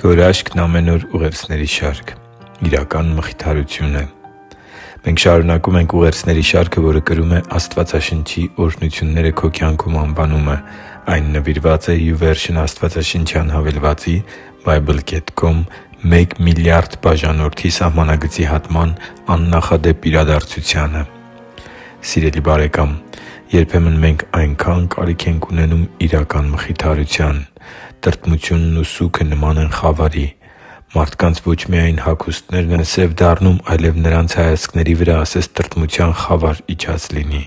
Գորաշկն ամեն օր ուղերձների շարք։ Իրական մխիթարություն է։ Մենք շարունակում ենք ուղերձների շարքը, որը կրում է «Աստվածաշնչի օրհնությունները քո կյանքում» անվանումը։ Այն նվիրված է YouVersion աստվածաշնչյան հավելվածի Bible.com 1 միլիարդ բաժանորդի սահմանագծի հատման աննախադեպ իրադարձությանը։ Սիրելի՛ բարեկամ, երբեմն մենք այնքան կարիք ենք ունենում իրական մխիթարության։ Տրտմությունն ու սուգը նման են խավարի։ Մարդկանց ոչ միայն հագուստներն են սև դառնում, այլև նրանց հայացքների վրա ասես տրտմության խավար իջած լինի։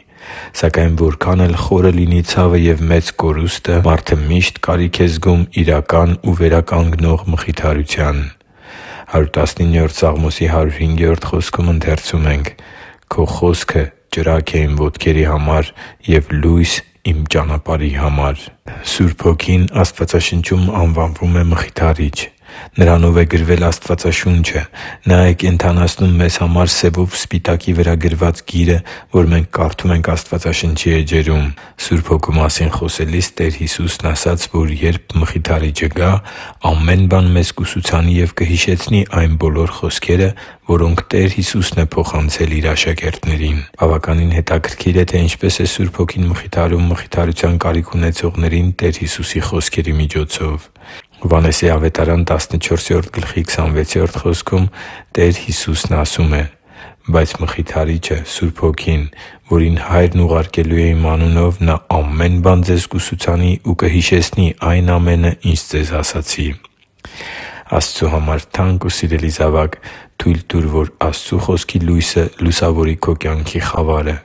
Սակայն որքան էլ խորը լինի ցավը և մեծ կորուստը, մարդը միշտ կարիք է զգում իրական ու վերականգնող մխիթարության։ 119-րդ Սաղմոսի 105-րդ խոսքում ընթերցում ենք. «Քո խոսքը ճրագ է իմ ոտքերի համար և լույս իմ ճանապարհի համար»։ Սուրբ Հոգին Աստվածաշնչում անվանվում է Մխիթարիչ։ Նրանով է գրվել Աստվածաշունչը։ Նա է կենդանացնում մեզ համար սևով սպիտակի վրա գրված գիրը, որ մենք կարդում ենք Աստվածաշնչի էջերում։ Սուրբ Հոգու մասին խոսելիս Տեր Հիսուսն ասաց, որ երբ Մխիթարիչը գա, ամեն բան մեզ կուսուցանի և կհիշեցնի այն բոլոր խոսքերը, որոնք Տեր Հիսուսն է փոխանցել Իր աշակերտներին։ Բավականին հետաքրքիր է, թե ինչպես է Սուրբ Հոգին մխիթարում մխիթարության կարիք ունեցողներին Տեր Հիսուսի խոսքերի միջոցով։ Հովհաննեսի ավետարան 14:26 խոսքում Տեր Հիսուսն ասում է. «Բայց Մխիթարիչը, Սուրբ Հոգին, որին Հայրն ուղարկելու է Իմ անունով, Նա ամեն բան ձեզ կուսուցանի ու կհիշեցնի այն ամենը, ինչ ձեզ ասացի»։ Աստծու համար թանկ ու սիրելի՛ զավակ, թույլ տուր, որ Աստծու Խոսքի լույսը լուսավորի քո կյանքի խավարը։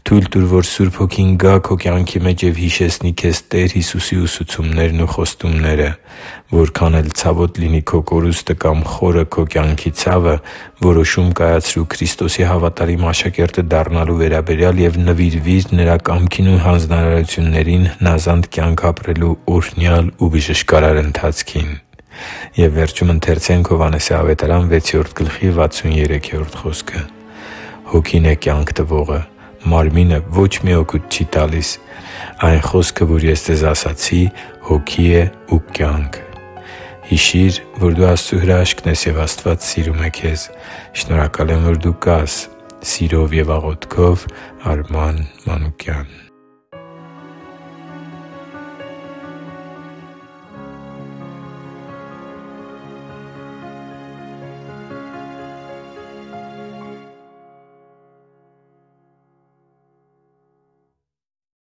Թույլ տուր, որ Սուրբ Հոգին գա քո կյանքի մեջ և հիշեցնի քեզ Տեր Հիսուսի ուսուցումներն ու խոստումները։ Որքան էլ ցավոտ լինի քո կորուստը կամ խորը քո կյանքի ցավը, որոշում կայացրու Քրիստոսի հավատարիմ աշակերտը դառնալու վերաբերյալ և նվիրվի՛ր Նրա կամքին ու հանձնարարություններին հնազանդ կյանք ապրելու օրհնյալ ու բժշկարար ընթացքին։ «Հոգին է կյանք տվողը, մարմինը ոչ մի օգուտ չի տալիս։ Այն խոսքը, որ ես ձեզ ասացի, հոգի է ու կյանք» (Հովհաննես 6:63)։ Հիշի՛ր, որ դու Աստծո հրաշքն ես, և Աստված սիրում է քեզ։ Շնորհակալ եմ, որ դու կա՛ս։ Սիրով և աղոթքով՝ Արման Մանուկյան։